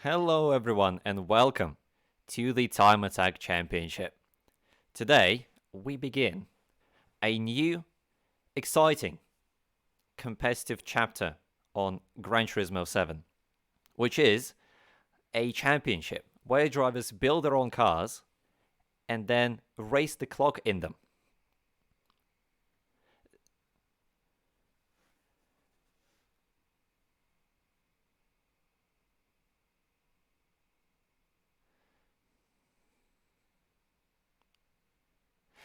Hello, everyone, and welcome to the Time Attack Championship. Today, we begin a new, exciting, competitive chapter on Gran Turismo 7, which is a championship where drivers build their own cars and then race the clock in them.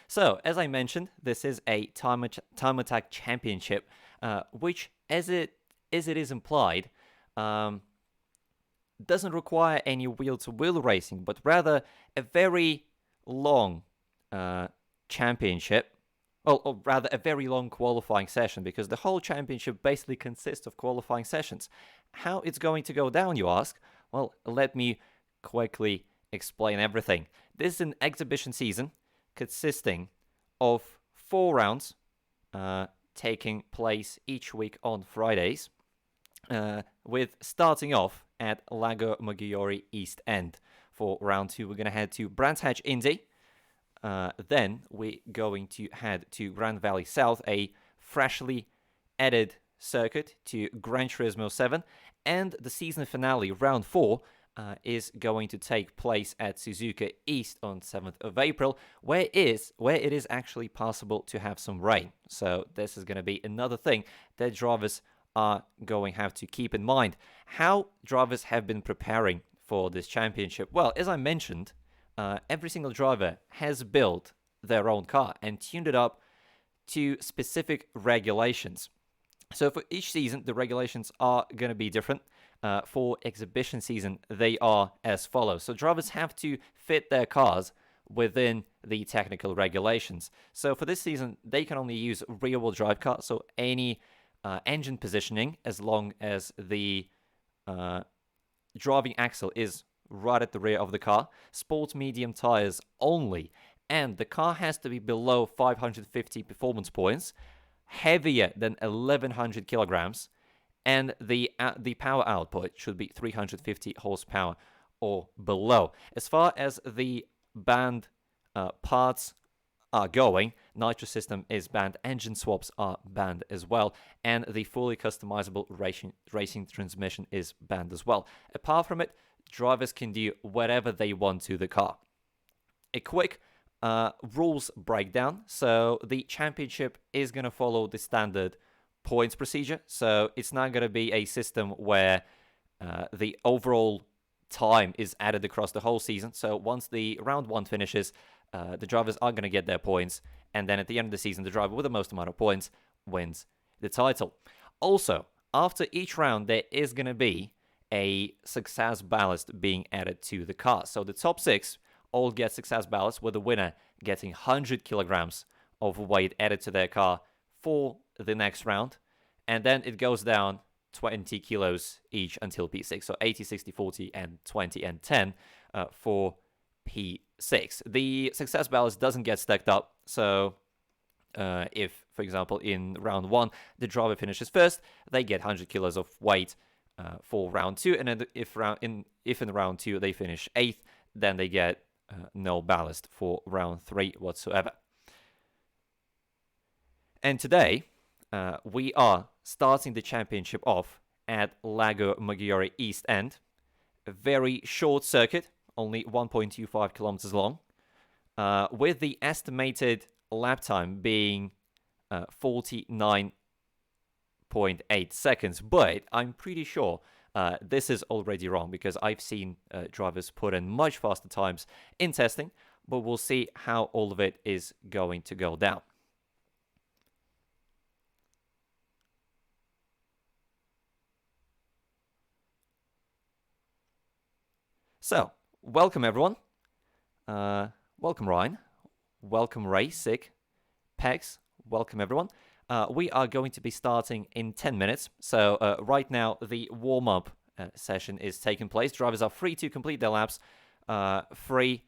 So, as I mentioned, this is a time attack championship, which, as it is implied, um, doesn't require any wheel-to-wheel racing, but rather a very long uh, championship, or rather a very long qualifying session, because the whole championship basically consists of qualifying sessions. How it's going to go down, you ask? Well, let me quickly explain everything. This is an exhibition season consisting of 4 rounds taking place each week on Fridays, with starting off at Lago Maggiore East End. For round 2, we're going to head to Brands Hatch Indy. Then we're going to head to Grand Valley South, a freshly added circuit to Gran Turismo 7. And the season finale, round 4, is going to take place at Suzuka East on 7th of April, where it is actually possible to have some rain. So this is going to be another thing that drivers are going to have to keep in mind. How drivers have been preparing for this championship? Well, as I mentioned, every single driver has built their own car and tuned it up to specific regulations. So for each season, the regulations are going to be different. For exhibition season, they are as follows. So drivers have to fit their cars within the technical regulations. So for this season, they can only use rear-wheel drive cars, so any engine positioning, as long as the driving axle is right at the rear of the car, sports medium tires only, and the car has to be below 550 performance points, heavier than 1100 kilograms, and the power output should be 350 horsepower or below. As far as the banned parts are going, nitro system is banned, engine swaps are banned as well, and the fully customizable racing transmission is banned as well. Apart from it, drivers can do whatever they want to the car. A quick rules breakdown. So the championship is going to follow the standard points procedure. So it's not going to be a system where the overall time is added across the whole season. So once the round 1 finishes, the drivers are going to get their points, and then at the end of the season, the driver with the most amount of points wins the title. Also, after each round, there is going to be a success ballast being added to the car. So the top 6 all get success ballast, with the winner getting 100 kilograms of weight added to their car for the next round, and then it goes down 20 kilos each until P6. So 80, 60, 40, and 20 and 10 for P6. The success ballast doesn't get stacked up, so if, for example, in round 1 the driver finishes first, they get 100 kilos of weight for round 2, and then if in round 2 they finish 8th, then they get no ballast for round 3 whatsoever. And today, we are starting the championship off at Lago Maggiore East End, a very short circuit, only 1.25 kilometers long, with the estimated lap time being 49.8 seconds. But I'm pretty sure this is already wrong, because I've seen drivers put in much faster times in testing, but we'll see how all of it is going to go down. So, welcome everyone. Welcome Ryan. Welcome Ray, Sig, Pegs. Welcome everyone. We are going to be starting in 10 minutes. So right now the warm-up session is taking place. Drivers are free to complete their laps, free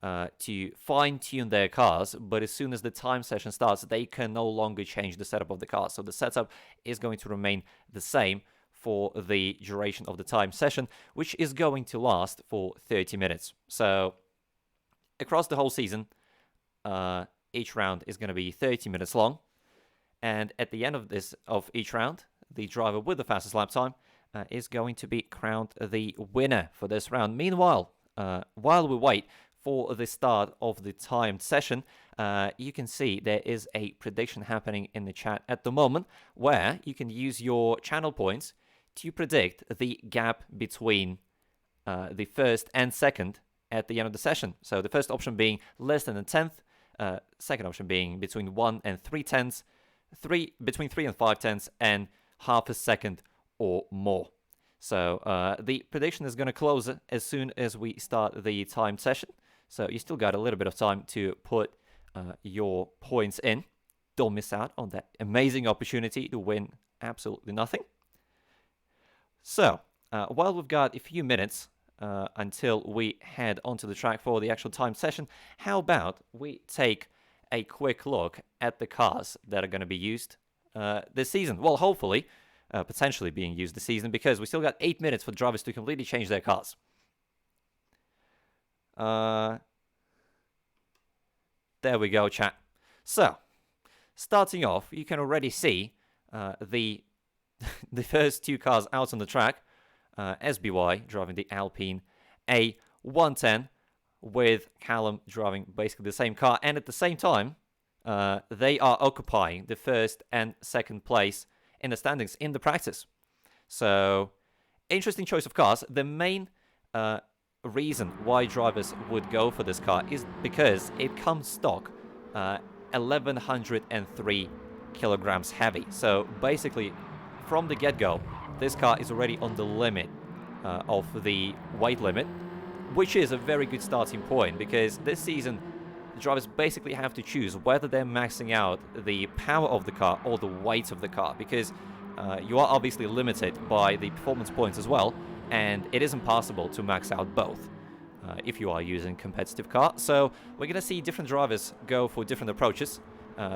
to fine-tune their cars, but as soon as the time session starts, they can no longer change the setup of the car. So the setup is going to remain the same for the duration of the time session, which is going to last for 30 minutes. So across the whole season, each round is going to be 30 minutes long. And at the end of each round, the driver with the fastest lap time is going to be crowned the winner for this round. Meanwhile, while we wait for the start of the timed session, you can see there is a prediction happening in the chat at the moment where you can use your channel points to predict the gap between the first and second at the end of the session. So the first option being less than a tenth, second option being between 1 and 3 tenths, between 3 and 5 tenths, and half a second or more. So the prediction is going to close as soon as we start the timed session. So you still got a little bit of time to put your points in. Don't miss out on that amazing opportunity to win absolutely nothing. So while we've got a few minutes until we head onto the track for the actual timed session, how about we take a quick look at the cars that are going to be used this season? Well, hopefully, potentially being used this season, because we still got 8 minutes for drivers to completely change their cars. There we go, chat. So, starting off, you can already see the first 2 cars out on the track. SBY driving the Alpine A110 with Callum driving basically the same car. And at the same time, they are occupying the first and second place in the standings in the practice. So, interesting choice of cars. The main reason why drivers would go for this car is because it comes stock 1103 kilograms heavy. So basically, from the get-go, this car is already on the limit of the weight limit, which is a very good starting point, because this season the drivers basically have to choose whether they're maxing out the power of the car or the weight of the car, because you are obviously limited by the performance points as well, and it isn't possible to max out both if you are using competitive car. So we're going to see different drivers go for different approaches.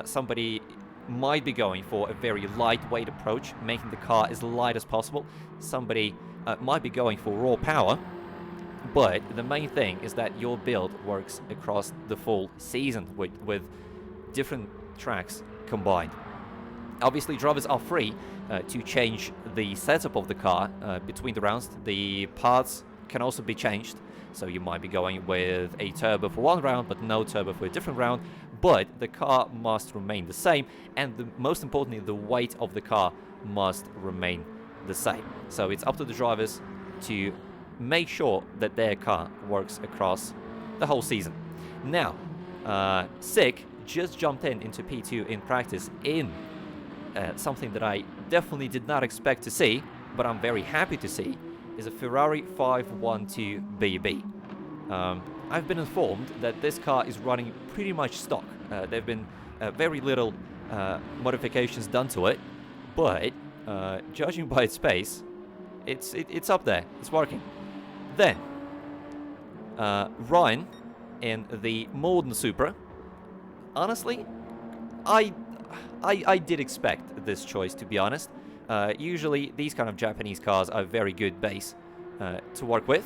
Somebody might be going for a very lightweight approach, making the car as light as possible. Somebody might be going for raw power, but the main thing is that your build works across the full season with different tracks combined. Obviously, drivers are free to change the setup of the car between the rounds. The parts can also be changed, so you might be going with a turbo for one round but no turbo for a different round, but the car must remain the same, and most importantly, the weight of the car must remain the same. So it's up to the drivers to make sure that their car works across the whole season. Now, Sick just jumped into P2 in practice in something that I definitely did not expect to see, but I'm very happy to see, is a Ferrari 512 BB. I've been informed that this car is running pretty much stock. There have been very little modifications done to it, but judging by its pace, it's up there. It's working. Then, Ryan in the Morden Supra. Honestly, I did expect this choice, to be honest. Usually, these kind of Japanese cars are very good base to work with.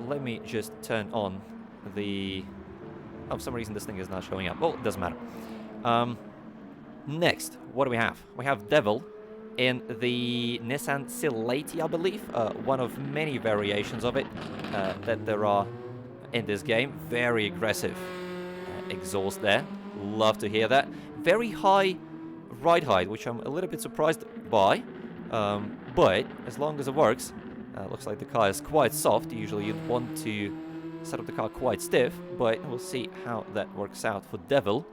Let me just turn on the... Oh, for some reason this thing is not showing up. Well, it doesn't matter. Next, what do we have? We have Devil in the Nissan Silati, I believe. One of many variations of it that there are in this game. Very aggressive exhaust there. Love to hear that. Very high ride height, which I'm a little bit surprised by. But as long as it works, looks like the car is quite soft. Usually you'd want to set up the car quite stiff, but we'll see how that works out for Devil.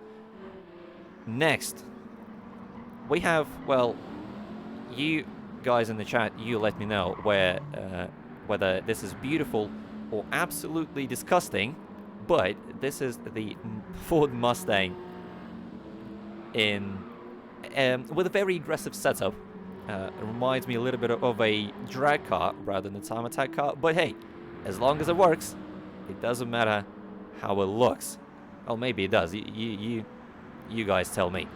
Next, we have, well, you guys in the chat, you let me know whether this is beautiful or absolutely disgusting, but this is the Ford Mustang in with a very aggressive setup. It reminds me a little bit of a drag car rather than a time attack car, but hey, as long as it works, it doesn't matter how it looks. Well, maybe it does. You guys tell me.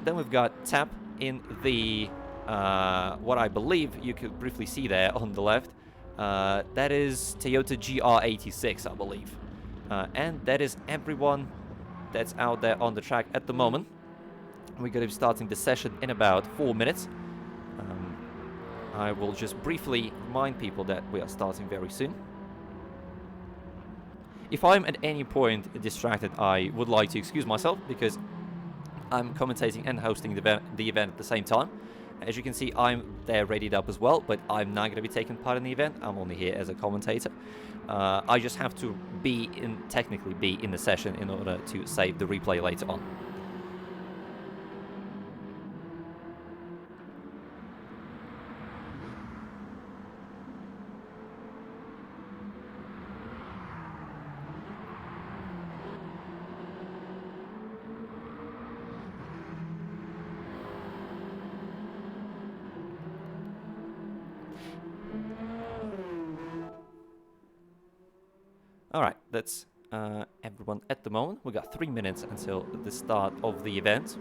Then we've got Tap in the what I believe you could briefly see there on the left, that is Toyota GR86, I believe. And that is everyone that's out there on the track at the moment. We're going to be starting the session in about 4 minutes. I will just briefly remind people that we are starting very soon. If I'm at any point distracted, I would like to excuse myself because I'm commentating and hosting the event at the same time. As you can see, I'm there readied up as well, but I'm not going to be taking part in the event. I'm only here as a commentator. I just have to technically be in the session in order to save the replay later on. Alright, that's everyone at the moment. We got 3 minutes until the start of the event.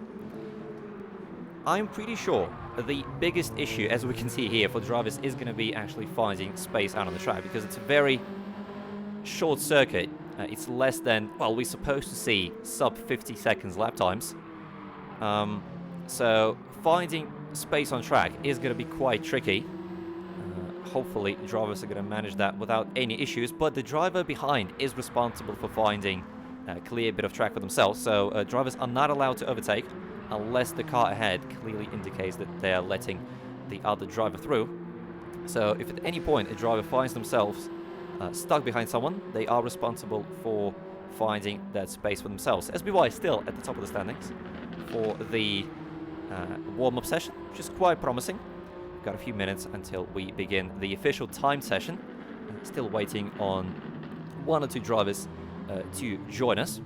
I'm pretty sure the biggest issue, as we can see here, for drivers is going to be actually finding space out on the track, because it's a very short circuit. It's less than, well, we're supposed to see sub 50 seconds lap times. So finding space on track is going to be quite tricky. Hopefully drivers are going to manage that without any issues, but the driver behind is responsible for finding a clear bit of track for themselves, so drivers are not allowed to overtake unless the car ahead clearly indicates that they are letting the other driver through. So if at any point a driver finds themselves stuck behind someone, they are responsible for finding that space for themselves. SBY is still at the top of the standings for the warm-up session, which is quite promising. Got a few minutes until we begin the official time session. Still waiting on 1 or 2 drivers to join us.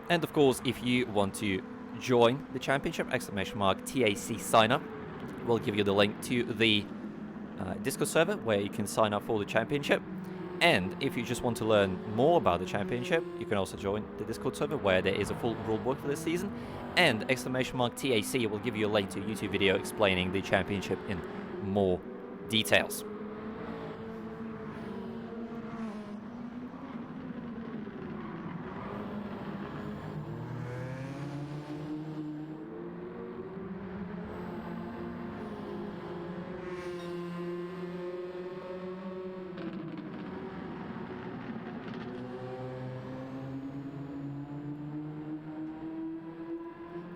And of course, if you want to join the championship, !TAC sign up. We'll give you the link to the Discord server where you can sign up for the championship. And if you just want to learn more about the championship, you can also join the Discord server where there is a full rulebook for this season. And !TAC will give you a link to a YouTube video explaining the championship in more details.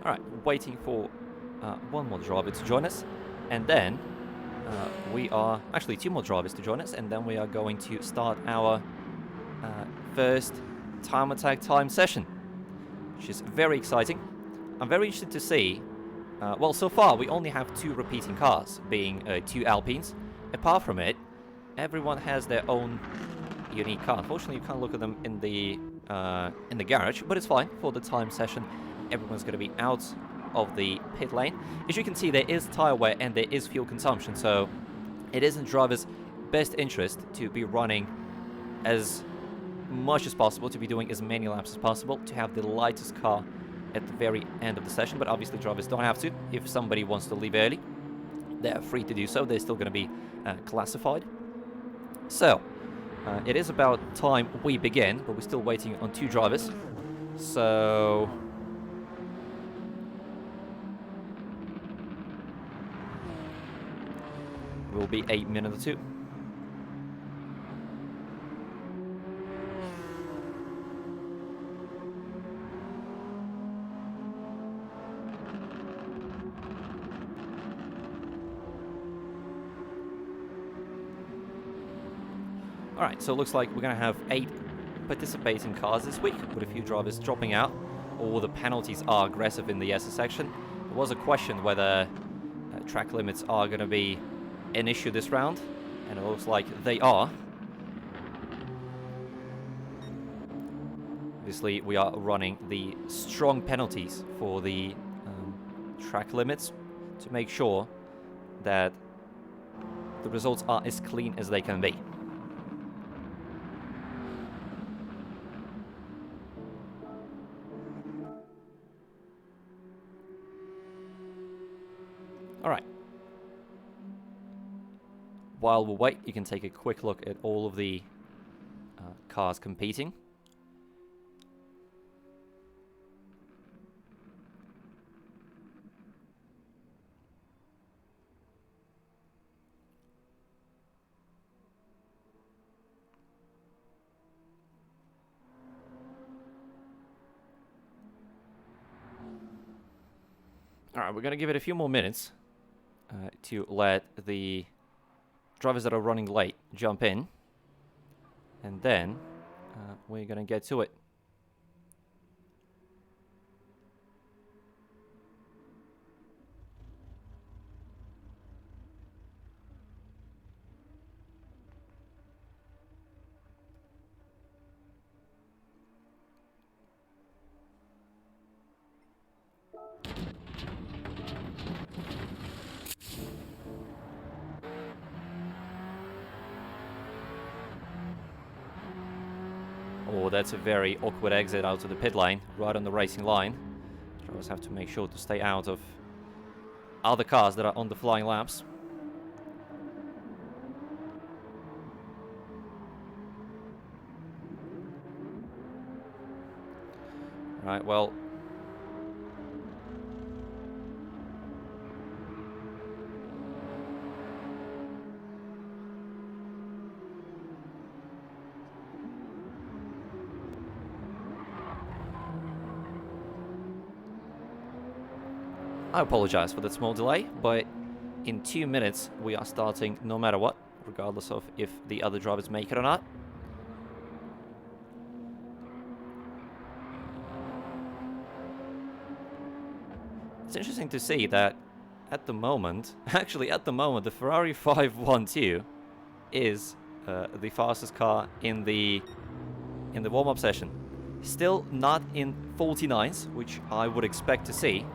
Alright, waiting for one more driver to join us, and then we are actually 2 more drivers to join us, and then we are going to start our first time attack time session, which is very exciting. I'm very interested to see, well, so far we only have 2 repeating cars, being 2 Alpines. Apart from it, everyone has their own unique car. Unfortunately, you can't look at them in the garage, but it's fine. For the time session, everyone's going to be out of the pit lane. As you can see, there is tire wear and there is fuel consumption, so it is in drivers' best interest to be running as much as possible, to be doing as many laps as possible, to have the lightest car at the very end of the session. But obviously drivers don't have to. If somebody wants to leave early, they're free to do so. They're still going to be classified. So it is about time we begin, but we're still waiting on 2 drivers. So will be 8 minutes or 2. Alright, so it looks like we're going to have 8 participating cars this week, with a few drivers dropping out, or the penalties are aggressive in the SS section. There was a question whether track limits are going to be an issue this round, and it looks like they are. obviously we are running the strong penalties for the track limits to make sure that the results are as clean as they can be. Alright. While we wait, you can take a quick look at all of the cars competing. Alright, we're going to give it a few more minutes to let the drivers that are running late jump in, and then we're going to get to it. Oh, that's a very awkward exit out of the pit lane, right on the racing line. Drivers have to make sure to stay out of other cars that are on the flying laps. Right, well, I apologize for that small delay, but in 2 minutes we are starting no matter what, regardless of if the other drivers make it or not. It's interesting to see that at the moment, the Ferrari 512 is the fastest car in the warm-up session. Still not in 49s, which I would expect to see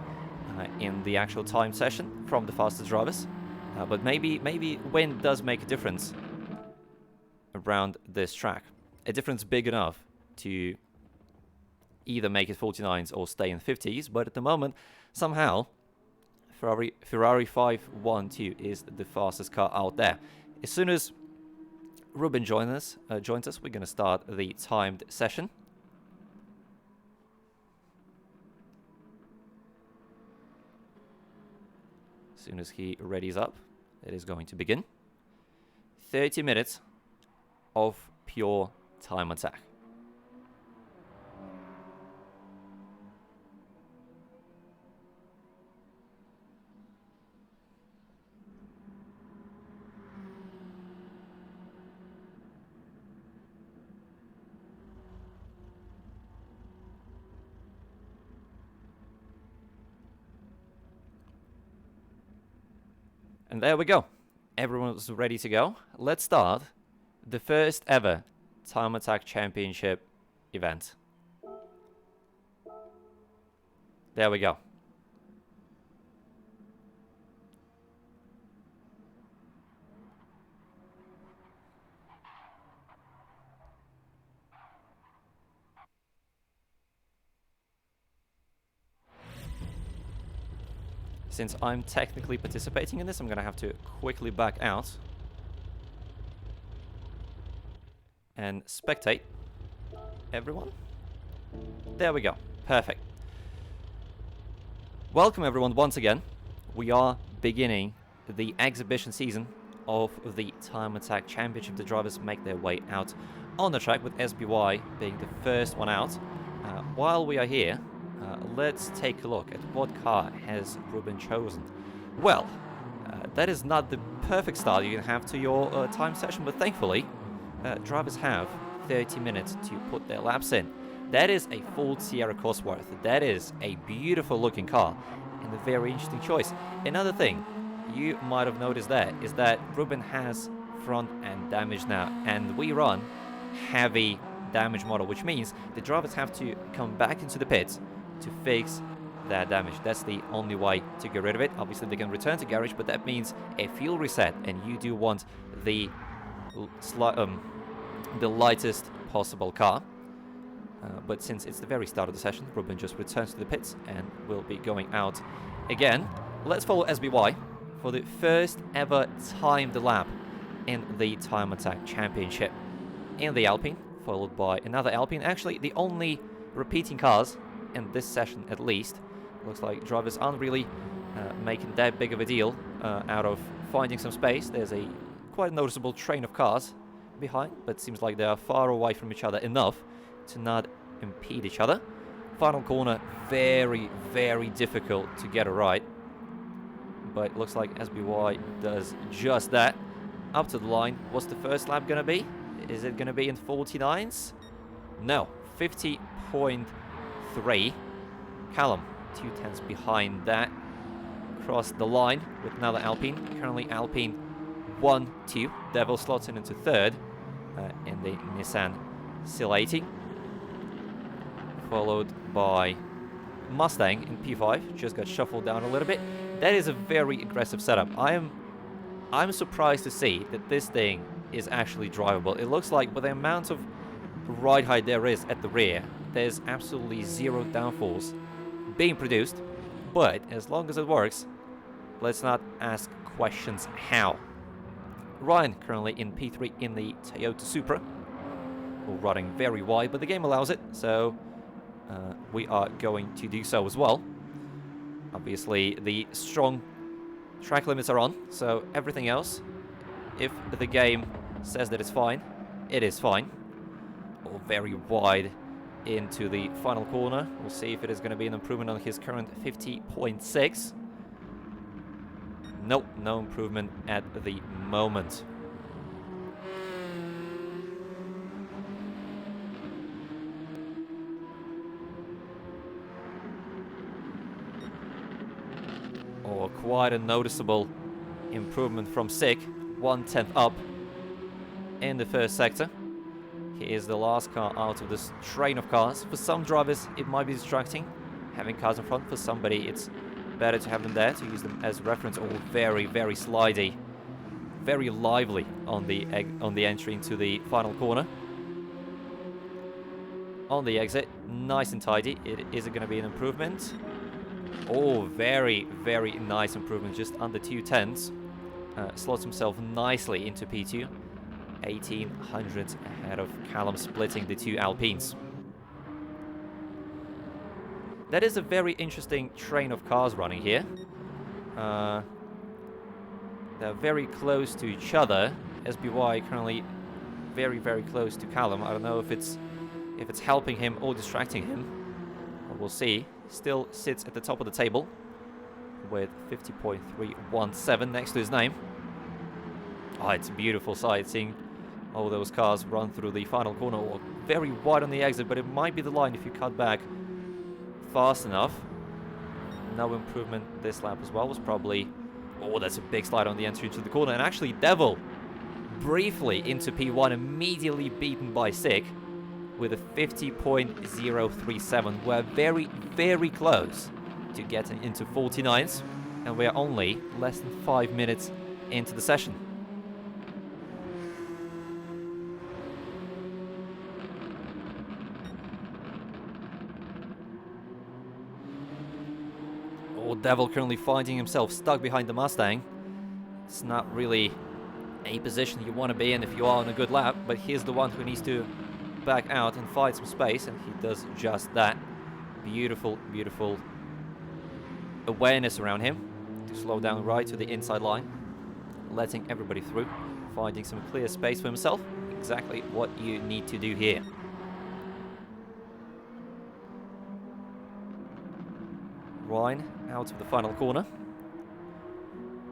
in the actual time session from the fastest drivers, but maybe wind does make a difference around this track, a difference big enough to either make it 49s or stay in 50s. But at the moment, somehow Ferrari 512 is the fastest car out there. As soon as Ruben joins us, we're going to start the timed session. As soon as he readies up, it is going to begin. 30 minutes of pure time attack. And there we go. Everyone's ready to go. Let's start the first ever Time Attack Championship event. There we go. Since I'm technically participating in this, I'm going to have to quickly back out and spectate everyone. There we go. Perfect. Welcome everyone once again. We are beginning the exhibition season of the Time Attack Championship. The drivers make their way out on the track, with SBY being the first one out. While we are here, let's take a look at what car has Ruben chosen. Well, that is not the perfect start you can have to your time session, but thankfully, drivers have 30 minutes to put their laps in. That is a full Sierra Cosworth. That is a beautiful looking car and a very interesting choice. Another thing you might have noticed there is that Ruben has front end damage now, and we run heavy damage model, which means the drivers have to come back into the pits to fix that damage. That's the only way to get rid of it. Obviously, they can return to garage, but that means a fuel reset, and you do want the lightest possible car. But since it's the very start of the session, Ruben just returns to the pits and will be going out again. Let's follow SBY for the first ever timed lap in the Time Attack Championship in the Alpine, followed by another Alpine. Actually, the only repeating cars in this session, at least. Looks like drivers aren't really making that big of a deal out of finding some space. There's a quite noticeable train of cars behind, but seems like they are far away from each other enough to not impede each other. Final corner, very, very difficult to get it right. But it looks like SBY does just that. Up to the line. What's the first lap going to be? Is it going to be in 49s? No, 50.3. Callum, 2/10 behind that. Across the line with another Alpine. Currently Alpine 1-2. Devil slots in into third in the Nissan SIL80. Followed by Mustang in P5. Just got shuffled down a little bit. That is a very aggressive setup. I'm surprised to see that this thing is actually drivable. It looks like with the amount of ride height there is at the rear, there's absolutely zero downforce being produced. But as long as it works, let's not ask questions how. Ryan currently in P3 in the Toyota Supra. We're running very wide, but the game allows it, so we are going to do so as well. Obviously, the strong track limits are on, so everything else, if the game says that it's fine, it is fine. Or very wide into the final corner. We'll see if it is going to be an improvement on his current 50.6. Nope, no improvement at the moment. Or quite a noticeable improvement from Sick, 1/10 up in the first sector. He is the last car out of this train of cars. For some drivers, it might be distracting, having cars in front. For somebody, it's better to have them there, to use them as reference. Or very, very slidey, very lively on the entry into the final corner. On the exit, nice and tidy. Is it going to be an improvement? Oh, very, very nice improvement, just under 2/10. Slots himself nicely into P2. 1800 ahead of Callum, splitting the two Alpines. That is a very interesting train of cars running here. They're very close to each other. SBY currently very, very close to Callum. I don't know if it's helping him or distracting him. But we'll see. Still sits at the top of the table with 50.317 next to his name. Oh, it's a beautiful sight seeing all those cars run through the final corner. Or very wide on the exit, but it might be the line if you cut back fast enough. No improvement this lap as well. Was probably... Oh, that's a big slide on the entry into the corner. And actually, Devil briefly into P1, immediately beaten by Sick with a 50.037. We're very, very close to getting into 49s, and we're only less than 5 minutes into the session. Oh, Devil currently finding himself stuck behind the Mustang. It's not really a position you want to be in if you are on a good lap, but he's the one who needs to back out and find some space, and he does just that. Beautiful, beautiful awareness around him to slow down right to the inside line, letting everybody through, finding some clear space for himself. Exactly what you need to do here. Ryan out of the final corner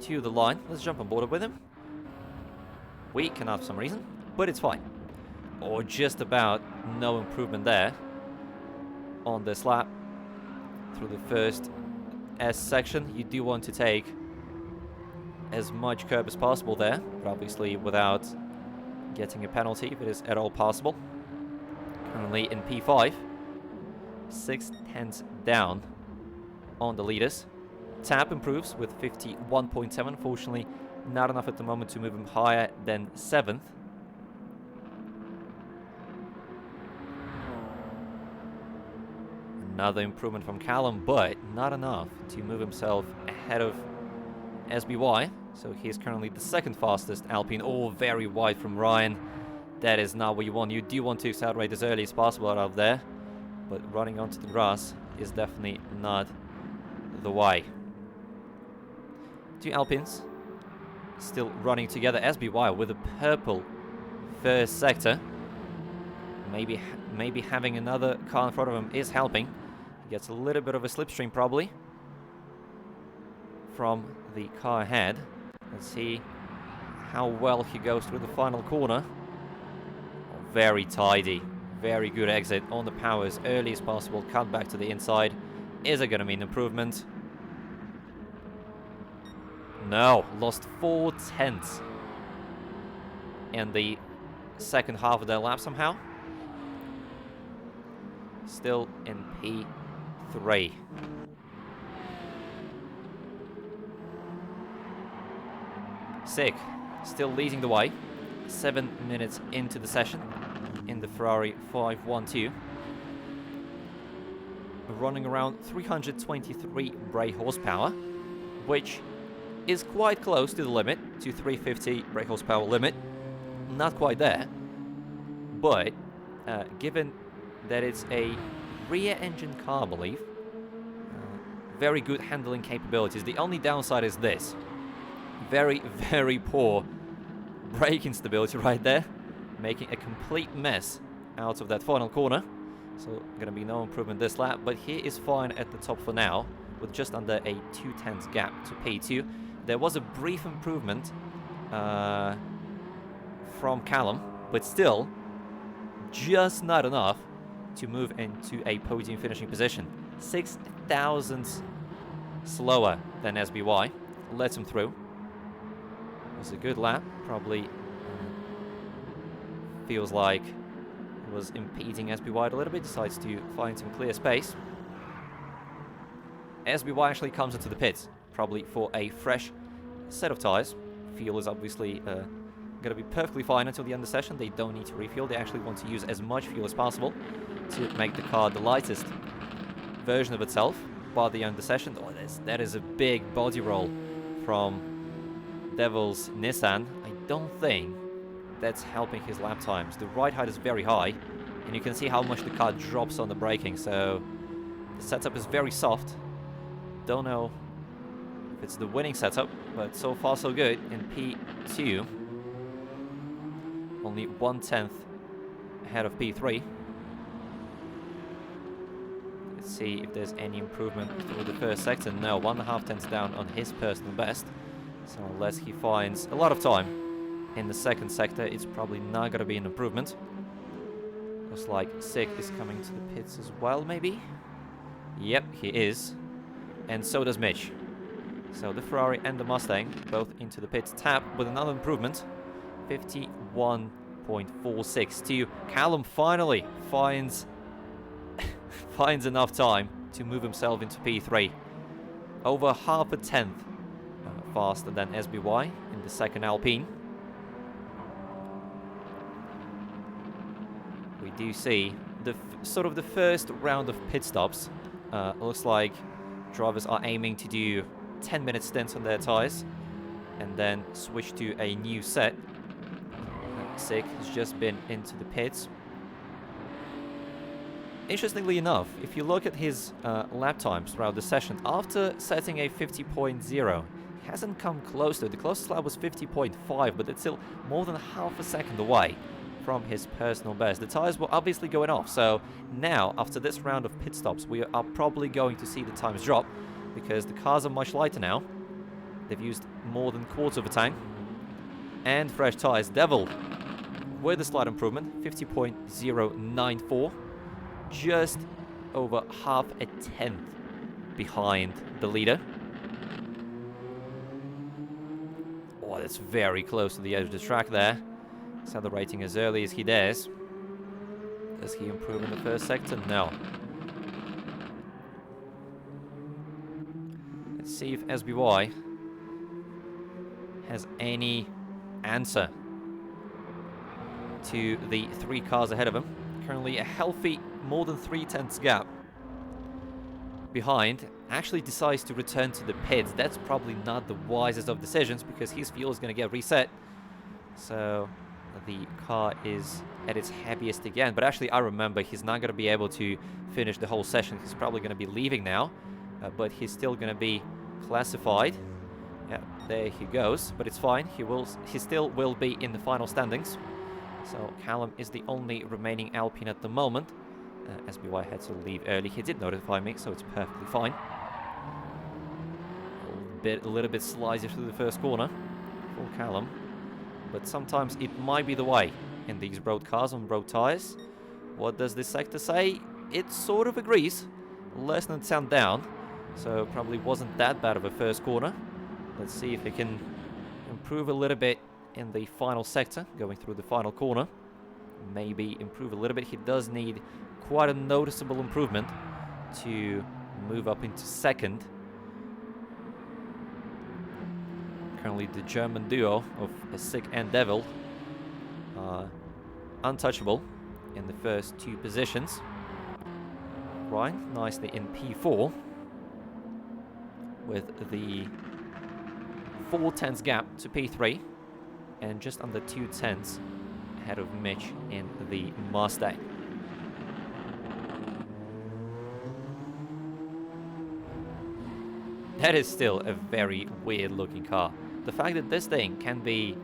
to the line. Let's jump on board with him. We cannot for some reason, but it's fine. Or just about no improvement there on this lap through the first S section. You do want to take as much curb as possible there, but obviously without getting a penalty if it is at all possible. Currently in P5. 6 tenths down on the leaders. Tap improves with 51.7. Fortunately, not enough at the moment to move him higher than 7th. Another improvement from Callum, but not enough to move himself ahead of SBY. So he's currently the second fastest Alpine, all very wide from Ryan. That is not what you want. You do want to accelerate as early as possible out of there, but running onto the grass is definitely not the way. Two Alpines still running together. SBY with a purple first sector. Maybe having another car in front of him is helping. He gets a little bit of a slipstream probably from the car ahead. Let's see how well he goes through the final corner. Very tidy. Very good exit on the power as early as possible. Cut back to the inside. Is it going to mean improvement? No. Lost 4 tenths in the second half of their lap somehow. Still in P3. Sick. Still leading the way. 7 minutes into the session in the Ferrari 512. Running around 323 brake horsepower, which is quite close to the limit, to 350 brake horsepower limit. Not quite there, but given that it's a rear engine car, I believe, very good handling capabilities. The only downside is this. Very, very poor braking stability right there, making a complete mess out of that final corner. So going to be no improvement this lap, but he is fine at the top for now with just under a 2 tenths gap to P2. There was a brief improvement from Callum, but still just not enough to move into a podium finishing position. 6 thousandths slower than SBY. Lets him through. It was a good lap. Probably feels like it was impeding SBY a little bit. Decides to find some clear space. SBY actually comes into the pits, probably for a fresh set of tyres. Fuel is obviously going to be perfectly fine until the end of the session. They don't need to refuel. They actually want to use as much fuel as possible to make the car the lightest version of itself by the end of the session. Oh, that is a big body roll from Devil's Nissan. I don't think that's helping his lap times. The ride height is very high, and you can see how much the car drops on the braking, so the setup is very soft. Don't know if it's the winning setup, but so far so good in P2. Only 1 tenth ahead of P3. Let's see if there's any improvement through the first sector. No, 1.5 tenths down on his personal best. So unless he finds a lot of time in the second sector, it's probably not going to be an improvement. Looks like Sick is coming to the pits as well, maybe? Yep, he is. And so does Mitch. So the Ferrari and the Mustang both into the pits. Tap with another improvement. 51.462. Callum finally finds enough time to move himself into P3. Over 0.5 tenth faster than SBY in the second Alpine. We do see the sort of the first round of pit stops. Looks like drivers are aiming to do 10-minute stints on their tyres and then switch to a new set. Sick has just been into the pits. Interestingly enough, if you look at his lap times throughout the session, after setting a 50.0, he hasn't come close to it. The closest lap was 50.5, but it's still more than half a second away from his personal best. The tyres were obviously going off, so now, after this round of pit stops, we are probably going to see the times drop, because the cars are much lighter now. They've used more than quarter of a tank. And fresh tyres. Devil with a slight improvement, 50.094. Just over 0.5 tenth behind the leader. Oh, that's very close to the edge of the track there. Accelerating as early as he dares. Does he improve in the first sector? No. Let's see if SBY has any answer to the 3 cars ahead of him. Currently a healthy more than 3/10 gap behind. Actually decides to return to the pits. That's probably not the wisest of decisions because his fuel is going to get reset. So the car is at its heaviest again. But actually I remember he's not going to be able to finish the whole session. He's probably going to be leaving now. But he's still going to be classified. Yeah, there he goes. But it's fine. He still will be in the final standings. So Callum is the only remaining Alpine at the moment. SBY had to leave early. He did notify me, so it's perfectly fine. A little bit slizy through the first corner for Callum. But sometimes it might be the way in these road cars on road tyres. What does this sector say? It sort of agrees. Less than 10 down. So probably wasn't that bad of a first corner. Let's see if he can improve a little bit in the final sector, going through the final corner. Maybe improve a little bit. He does need quite a noticeable improvement to move up into second. Currently the German duo of Sick and Devil are untouchable in the first 2 positions. Ryan nicely in P4 with the 4/10 gap to P3 and just under 2/10 ahead of Mitch in the Mustang. That is still a very weird looking car. The fact that this thing can be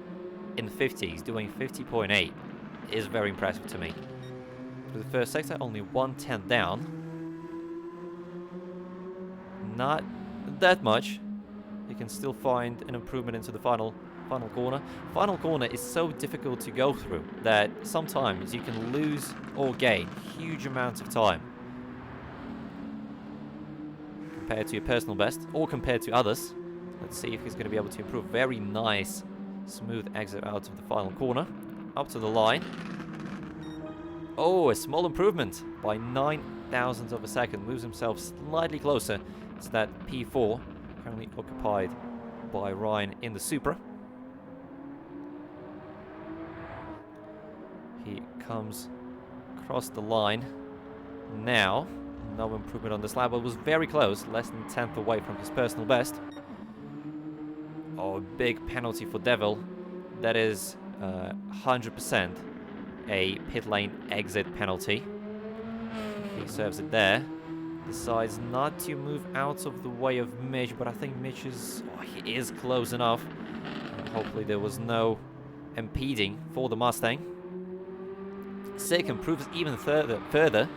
in the 50s doing 50.8 is very impressive to me. For the first sector, only 1/10 down. Not that much. You can still find an improvement into the final corner. Final corner is so difficult to go through that sometimes you can lose or gain huge amounts of time compared to your personal best or compared to others. Let's see if he's going to be able to improve. Very nice smooth exit out of the final corner. Up to the line. Oh, a small improvement by 0.009 of a second. Moves himself slightly closer to that P4 currently occupied by Ryan in the Supra. He comes across the line now. No improvement on this lap, but was very close, less than 1/10 away from his personal best. Oh, big penalty for Devil. That is 100% a pit lane exit penalty. He serves it there. Decides not to move out of the way of Mitch, but I think Mitch is... Oh, he is close enough. And hopefully there was no impeding for the Mustang. Sick improves even further.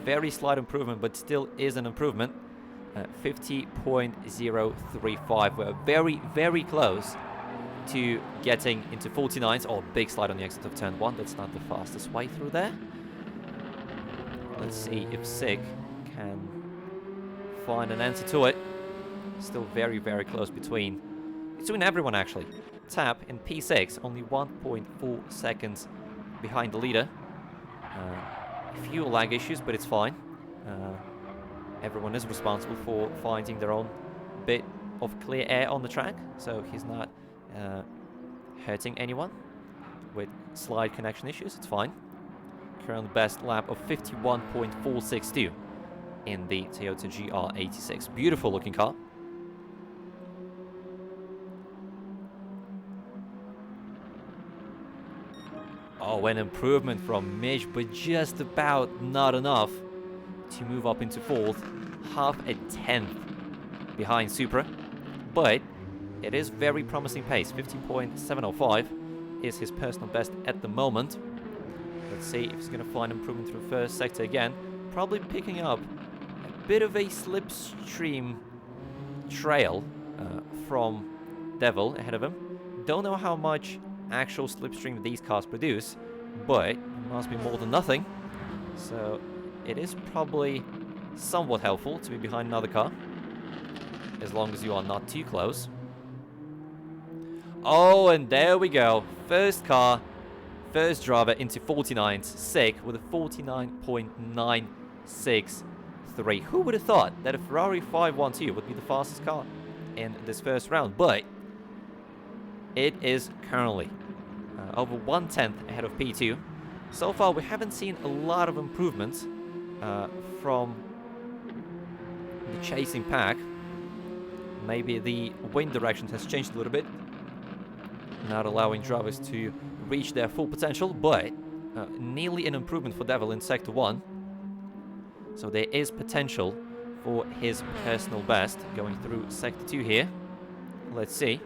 Very slight improvement, but still is an improvement. 50.035. We're very, very close to getting into 49s. Oh, big slide on the exit of turn 1. That's not the fastest way through there. Let's see if Sick can find an answer to it. Still very, very close between everyone, actually. Tap in P6, only 1.4 seconds behind the leader. A few lag issues, but it's fine. Everyone is responsible for finding their own bit of clear air on the track, so he's not hurting anyone with slide connection issues. It's fine. Current best lap of 51.462 in the Toyota GR86. Beautiful looking car. Oh, an improvement from Mitch, but just about not enough to move up into 4th. 0.5 behind Supra. But it is very promising pace. 50.705 is his personal best at the moment. Let's see if he's going to find improvement through first sector again. Probably picking up a bit of a slipstream trail from Devil ahead of him. Don't know how much actual slipstream these cars produce, but it must be more than nothing. So it is probably somewhat helpful to be behind another car, as long as you are not too close. Oh, and there we go. First car first driver into 49s, Sick with a 49.963. Who would have thought that a Ferrari 512 would be the fastest car in this first round? But it is currently over 1/10 ahead of P2. So far, we haven't seen a lot of improvements from the chasing pack. Maybe the wind direction has changed a little bit, not allowing drivers to reach their full potential, but nearly an improvement for Devil in Sector 1. So there is potential for his personal best going through Sector 2 here. Let's see.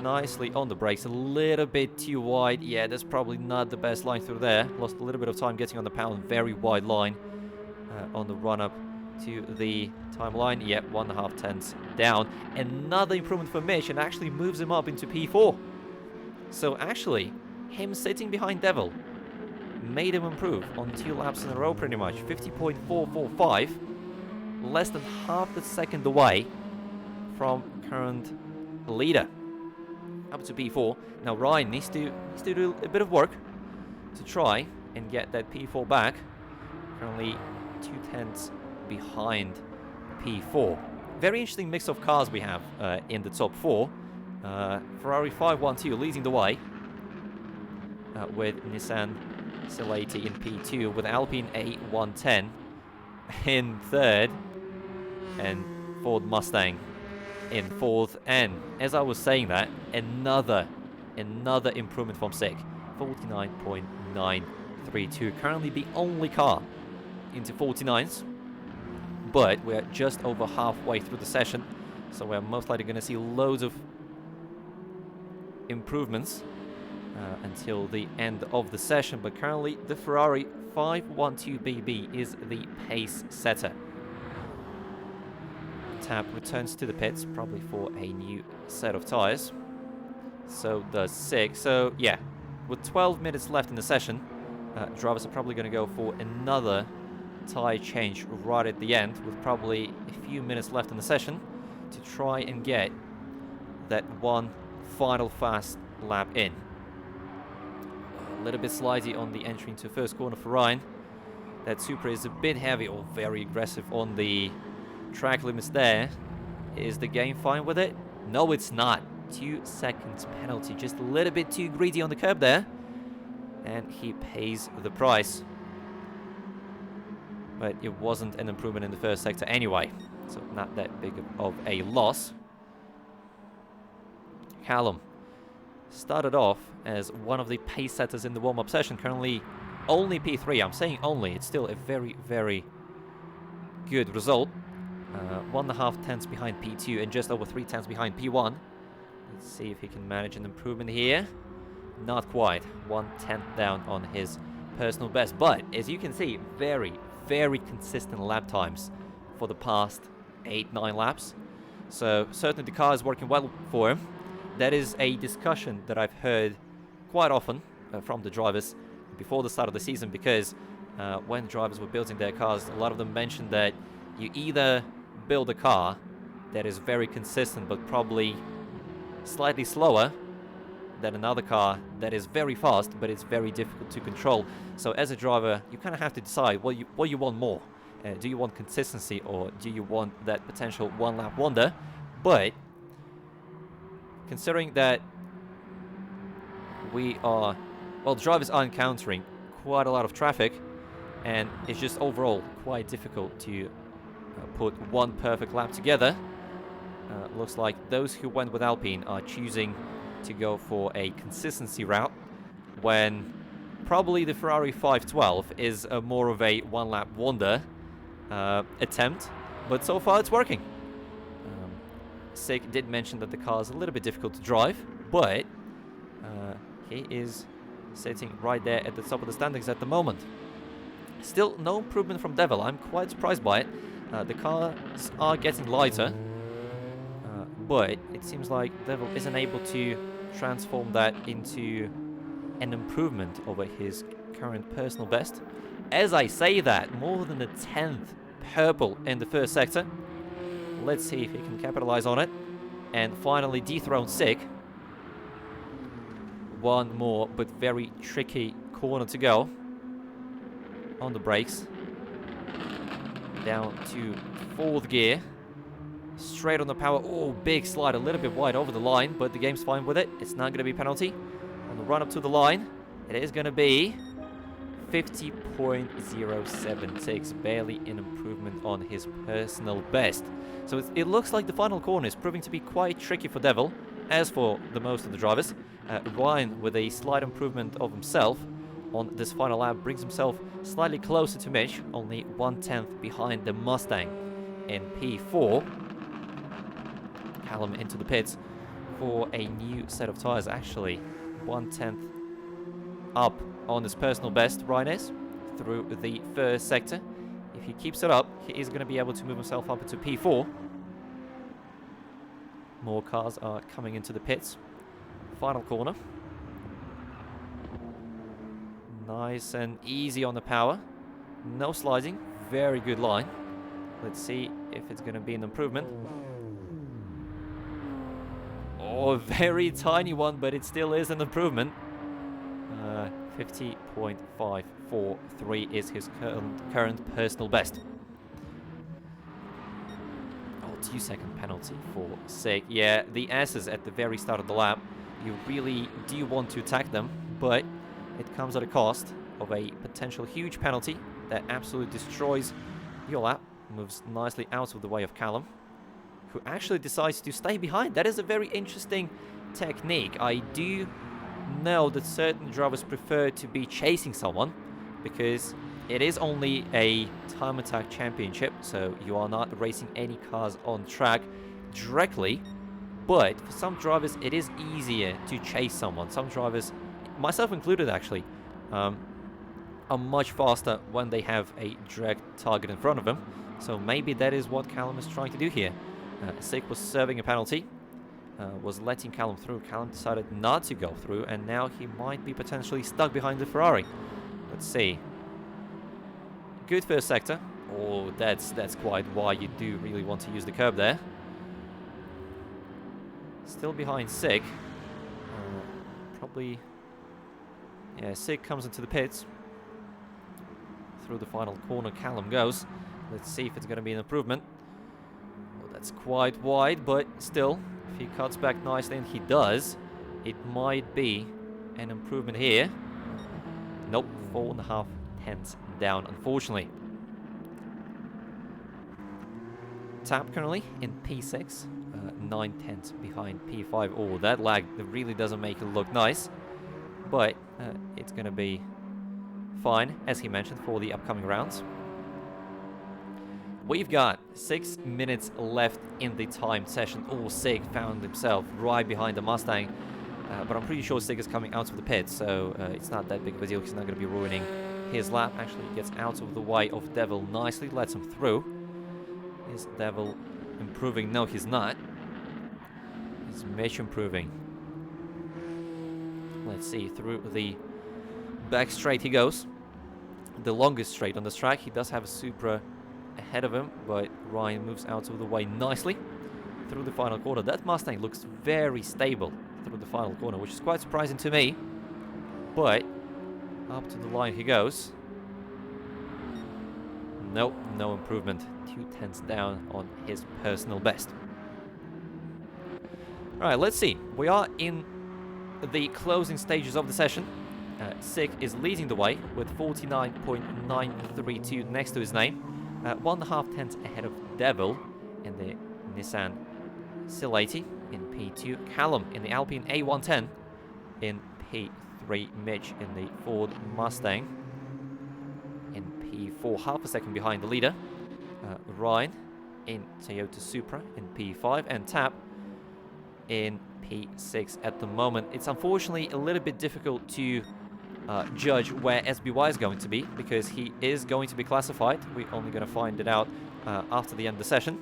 Nicely on the brakes, a little bit too wide. Yeah, that's probably not the best line through there. Lost a little bit of time getting on the pound. Very wide line on the run-up to the timeline. Yep, 1.5 tenths down. Another improvement for Mitch, and actually moves him up into P4. So actually, him sitting behind Devil made him improve on 2 laps in a row pretty much. 50.445. Less than half the second away from current leader. Up to P4. Now Ryan needs to do a bit of work to try and get that P4 back. Currently 2 tenths behind P4. Very interesting mix of cars we have in the top 4. Ferrari 512 leading the way with Nissan C80 in P2, with Alpine A110 in 3rd, and Ford Mustang in 4th. And as I was saying that, another improvement from Sick. 49.932. Currently the only car into 49s, but we're just over halfway through the session, so we're most likely going to see loads of improvements until the end of the session. But currently the Ferrari 512BB is the pace setter. Tap returns to the pits, probably for a new set of tyres. So does Sick. So yeah, with 12 minutes left in the session, drivers are probably going to go for another tyre change right at the end, with probably a few minutes left in the session to try and get that one final fast lap in. A little bit slidey on the entry into first corner for Ryan. That Supra is a bit heavy, or very aggressive on the track limits there. Is the game fine with it? No, it's not. 2 seconds penalty. Just a little bit too greedy on the curb there, and he pays the price. But it wasn't an improvement in the first sector anyway, so not that big of a loss. Callum started off as one of the pace setters in the warm-up session. Currently only P3. I'm saying only. It's still a very, very good result. 1.5 tenths behind P2 and just over 3 tenths behind P1. Let's see if he can manage an improvement here. Not quite. 1/10 down on his personal best. But as you can see, very, very consistent lap times for the past 8-9 laps. So certainly the car is working well for him. That is a discussion that I've heard quite often from the drivers before the start of the season, because when drivers were building their cars, a lot of them mentioned that you either build a car that is very consistent but probably slightly slower than another car that is very fast but it's very difficult to control. So as a driver, you kind of have to decide what you want more. Do you want consistency, or do you want that potential one-lap wonder? But considering that the drivers are encountering quite a lot of traffic, and it's just overall quite difficult to put one perfect lap together. Looks like those who went with Alpine are choosing to go for a consistency route, when probably the Ferrari 512 is more of a one-lap wonder attempt, but so far it's working. Sig did mention that the car is a little bit difficult to drive, but he is sitting right there at the top of the standings at the moment. Still no improvement from Devil. I'm quite surprised by it. The cars are getting lighter, but it seems like Devil isn't able to transform that into an improvement over his current personal best. As I say that, more than a 10th purple in the first sector. Let's see if he can capitalize on it and finally dethrone Sick. one more but very tricky corner to go. On the brakes. Down to 4th gear. Straight on the power. Oh, big slide, a little bit wide over the line, but the game's fine with it. It's not going to be a penalty. On the run up to the line, it is going to be 50.076, barely an improvement on his personal best. So it looks like the final corner is proving to be quite tricky for Devil, as for the most of the drivers. Ryan, with a slight improvement of himself on this final lap, brings himself slightly closer to Mitch, only 1/10 behind the Mustang in P4. Callum into the pits for a new set of tyres, actually 1/10 up on his personal best, Ryan is, through the first sector. If he keeps it up, he is going to be able to move himself up into P4. More cars are coming into the pits. Final corner. Nice and easy on the power. No sliding. Very good line. Let's see if it's going to be an improvement. Oh, a very tiny one, but it still is an improvement. 50.543 is his current personal best. Oh, 2-second penalty for Sig. Yeah, the S's at the very start of the lap, you really do want to attack them, but it comes at a cost of a potential huge penalty that absolutely destroys your lap. Moves nicely out of the way of Callum, who actually decides to stay behind. That is a very interesting technique. I do know that certain drivers prefer to be chasing someone because it is only a time attack championship, so you are not racing any cars on track directly. But for some drivers, it is easier to chase someone. Some drivers, myself included actually, are much faster when they have a direct target in front of them. So maybe that is what Callum is trying to do here. Sig was serving a penalty, was letting Callum through. Callum decided not to go through, and now he might be potentially stuck behind the Ferrari. Let's see. Good first sector. Oh, that's quite why you do really want to use the curb there. Still behind Sig. Probably... Yeah, Sig comes into the pits. Through the final corner, Callum goes. Let's see if it's going to be an improvement. Oh, that's quite wide, but still, if he cuts back nicely, and he does, it might be an improvement here. Nope, 4.5 tenths down, unfortunately. Tap currently in P6, 9 tenths behind P5. Oh, that lag really doesn't make it look nice, but it's going to be fine, as he mentioned, for the upcoming rounds. We've got 6 minutes left in the timed session. Oh, Sig found himself right behind the Mustang, but I'm pretty sure Sig is coming out of the pit, so it's not that big of a deal. He's not going to be ruining his lap. Actually, he gets out of the way of Devil nicely, lets him through. Is Devil improving? No, he's not. Is Mitch improving? Let's see, through the back straight he goes. The longest straight on this track. He does have a Supra ahead of him, but Ryan moves out of the way nicely through the final corner. That Mustang looks very stable through the final corner, which is quite surprising to me, but up to the line he goes. Nope, no improvement. 2 tenths down on his personal best. Alright, let's see. We are in the closing stages of the session. Sig is leading the way with 49.932 next to his name. 1.5 tenths ahead of Devil in the Nissan Sil80 in P2. Callum in the Alpine A110 in P3. Mitch in the Ford Mustang in P4, half a second behind the leader. Ryan in Toyota Supra in P5, and Tap in P6 at the moment. It's unfortunately a little bit difficult to judge where SBY is going to be, because he is going to be classified. We're only going to find it out after the end of the session.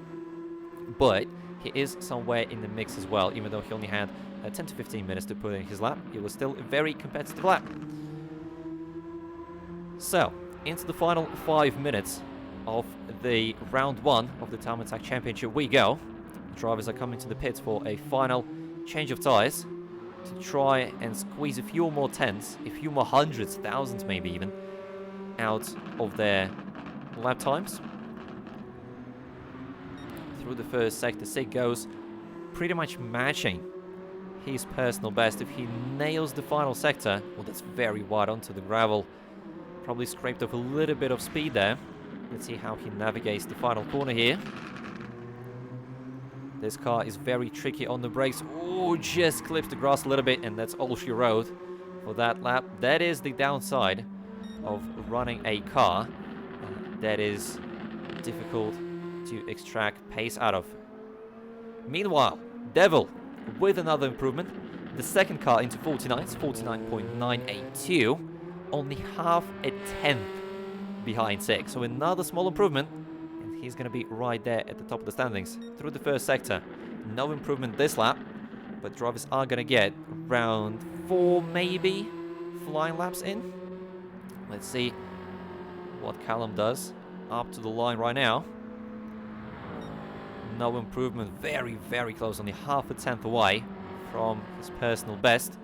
But he is somewhere in the mix as well, even though he only had 10 to 15 minutes to put in his lap. It was still a very competitive lap. So, into the final 5 minutes of the round 1 of the Time Attack Championship we go. The drivers are coming to the pits for a final change of tyres. to try and squeeze a few more tenths, a few more hundreds, thousands maybe even, out of their lap times. Through the first sector, Sig goes pretty much matching his personal best. If he nails the final sector, well, that's very wide onto the gravel. Probably scraped off a little bit of speed there. Let's see how he navigates the final corner here. This car is very tricky on the brakes. Oh, just clips the grass a little bit, and that's all she wrote for that lap. That is the downside of running a car that is difficult to extract pace out of. Meanwhile, Devil with another improvement. The second car into 49s, 49.982, only half a tenth behind Sig. So another small improvement, and he's going to be right there at the top of the standings. Through the first sector, no improvement this lap, but drivers are going to get around 4 maybe flying laps in. Let's see what Callum does. Up to the line right now. No improvement, very, very close, only half a tenth away from his personal best.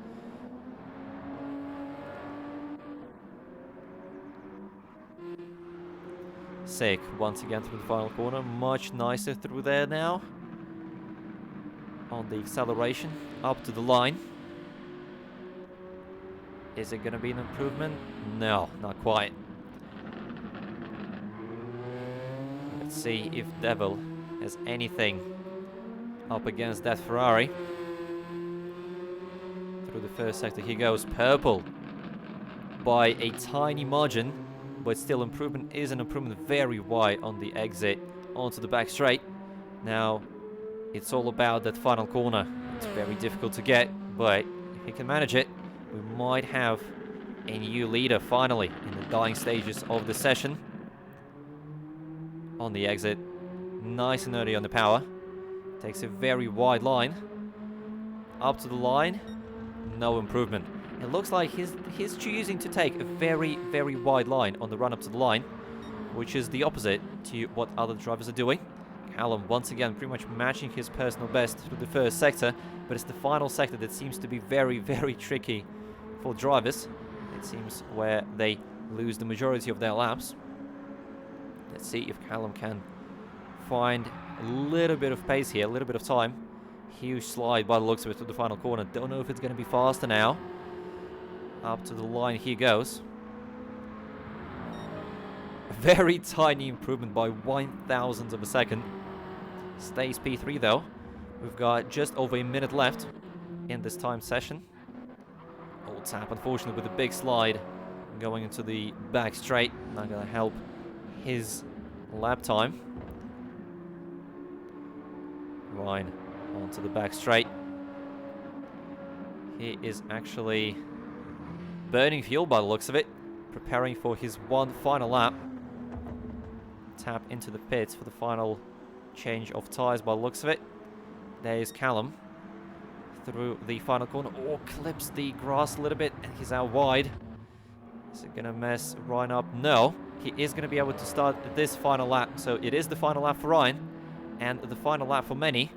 Sig once again through the final corner, much nicer through there now. On the acceleration, up to the line. Is it going to be an improvement? No, not quite. Let's see if Devil has anything up against that Ferrari. Through the first sector he goes, purple by a tiny margin, but still improvement is an improvement, very wide on the exit onto the back straight. Now it's all about that final corner. It's very difficult to get, but if he can manage it, we might have a new leader finally in the dying stages of the session. On the exit, nice and early on the power. Takes a very wide line. Up to the line, no improvement. It looks like he's choosing to take a very, very wide line on the run up to the line, which is the opposite to what other drivers are doing. Callum once again pretty much matching his personal best through the first sector, but it's the final sector that seems to be very, very tricky for drivers. It seems where they lose the majority of their laps. Let's see if Callum can find a little bit of pace here, a little bit of time. Huge slide by the looks of it to the final corner. Don't know if it's going to be faster now. Up to the line he goes. A very tiny improvement by 1/1000th of a second. Stays P3 though. We've got just over a minute left in this time session. Old tap, unfortunately, with a big slide going into the back straight. Not going to help his lap time. Ryan onto the back straight. He is actually burning fuel by the looks of it, preparing for his one final lap. Tap into the pits for the final change of tyres by the looks of it. There's Callum through the final corner. Oh, clips the grass a little bit and he's out wide. Is it going to mess Ryan up? No. He is going to be able to start this final lap. So it is the final lap for Ryan and the final lap for many.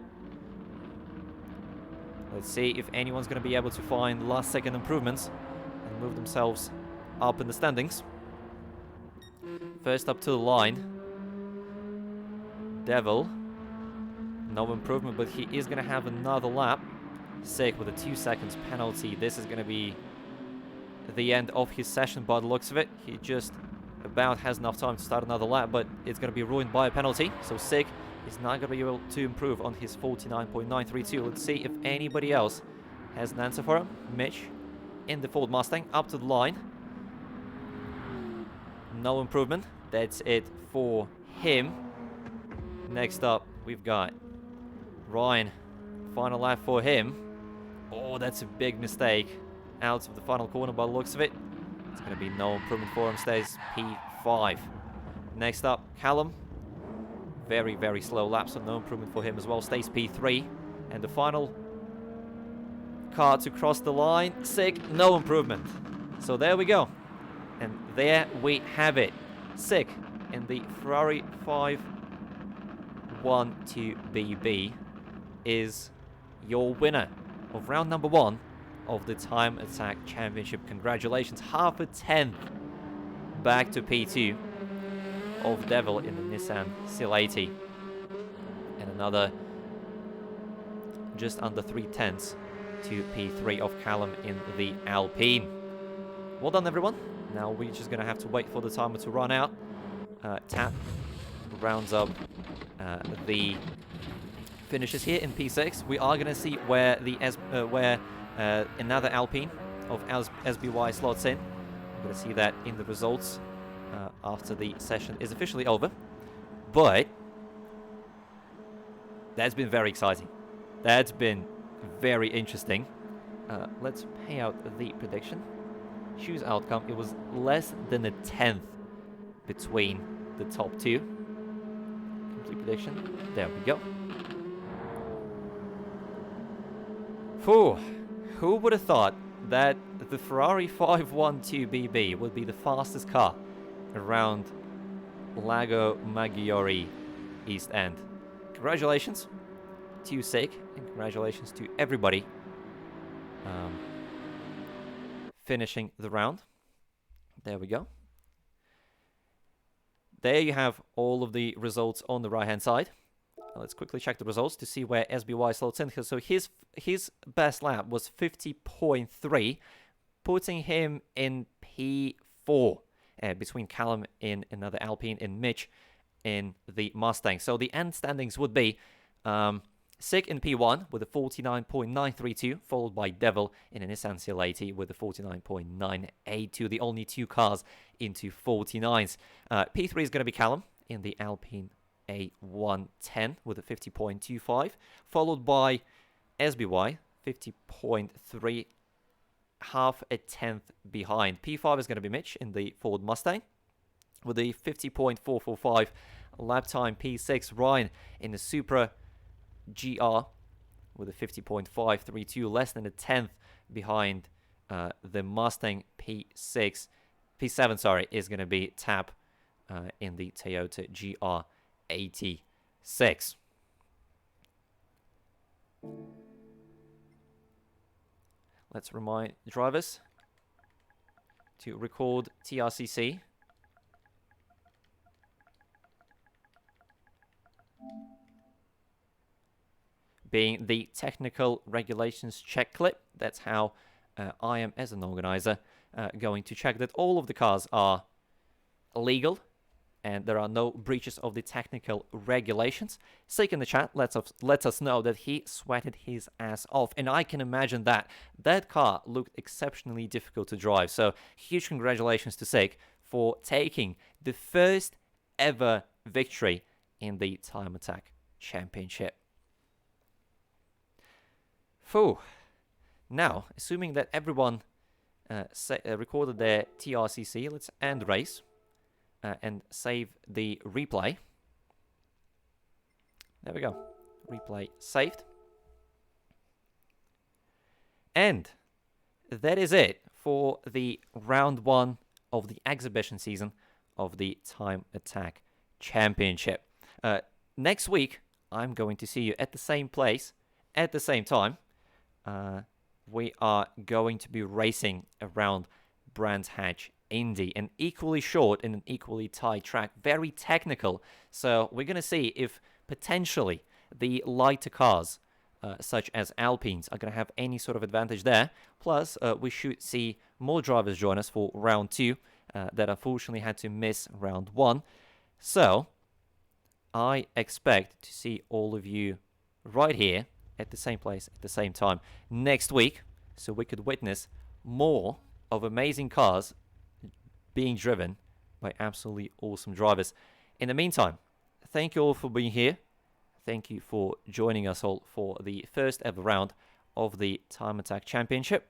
Let's see if anyone's going to be able to find last second improvements and move themselves up in the standings. First up to the line. Devil. No improvement, but he is going to have another lap. Sig with a 2 seconds penalty. This is going to be the end of his session by the looks of it. He just about has enough time to start another lap, but it's going to be ruined by a penalty. So Sig is not going to be able to improve on his 49.932. Let's see if anybody else has an answer for him. Mitch in the Ford Mustang up to the line. No improvement. That's it for him. Next up, we've got Ryan. Final lap for him. Oh, that's a big mistake. Out of the final corner by the looks of it. It's going to be no improvement for him. Stays P5. Next up, Callum. Very, very slow lap, so no improvement for him as well. Stays P3. And the final car to cross the line. Sig, no improvement. So there we go. And there we have it. Sig in the Ferrari 512BB is your winner of round number 1 of the Time Attack Championship. Congratulations, half a tenth back to P2 of Devil in the Nissan CL80, and another just under 3/10 to P3 of Callum in the Alpine. Well done, everyone. Now we're just going to have to wait for the timer to run out. Tap rounds up the finishes here in P6. We are going to see where the another Alpine of SBY slots in. We're going to see that in the results after the session is officially over. But that's been very exciting. That's been very interesting. Let's pay out the prediction. Choose outcome. It was less than a tenth between the top two. Complete prediction. There we go. Phew. Who would have thought that the Ferrari 512BB would be the fastest car around Lago Maggiore East End? Congratulations to you, Sig, and congratulations to everybody finishing the round. There we go. There you have all of the results on the right-hand side. Let's quickly check the results to see where SBY slots in. So his best lap was 50.3, putting him in P4 between Callum in another Alpine and Mitch in the Mustang. So the end standings would be Sig in P1 with a 49.932, followed by Devil in a Nissan CL80 with a 49.982. The only two cars into 49s. P3 is going to be Callum in the Alpine A110 with a 50.25, followed by SBY 50.3, half a tenth behind. P5 is going to be Mitch in the Ford Mustang with a 50.445 lap time. P6 Ryan in the Supra GR with a 50.532, less than a tenth behind the Mustang. P7 sorry, is going to be Tap in the Toyota GR86. Let's remind drivers to record TRCC. Being the technical regulations check clip. That's how I am, as an organizer, going to check that all of the cars are legal and there are no breaches of the technical regulations. Sake in the chat lets us know that he sweated his ass off, and I can imagine that car looked exceptionally difficult to drive. So huge congratulations to Sake for taking the first ever victory in the Time Attack Championship. Phew. Now, assuming that everyone recorded their TRCC, let's end race and save the replay. There we go. Replay saved. And that is it for the round one of the exhibition season of the Time Attack Championship. Next week, I'm going to see you at the same place at the same time. We are going to be racing around Brands Hatch Indy, an equally short and an equally tight track, very technical. So we're going to see if potentially the lighter cars, such as Alpines, are going to have any sort of advantage there. Plus, we should see more drivers join us for round two that unfortunately had to miss round one. So I expect to see all of you right here at the same place at the same time next week, so we could witness more of amazing cars being driven by absolutely awesome drivers. In the meantime, thank you all for being here. Thank you for joining us all for the first ever round of the Time Attack Championship.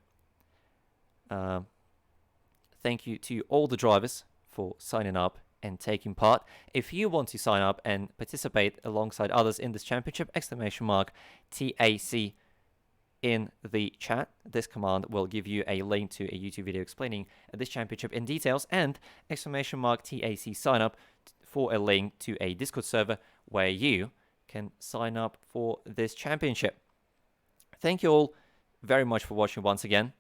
Thank you to all the drivers for signing up and taking part. If you want to sign up and participate alongside others in this championship, !TAC in the chat. This command will give you a link to a YouTube video explaining this championship in details, and !TAC sign up for a link to a Discord server where you can sign up for this championship. Thank you all very much for watching once again.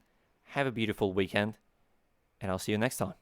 Have a beautiful weekend, and I'll see you next time.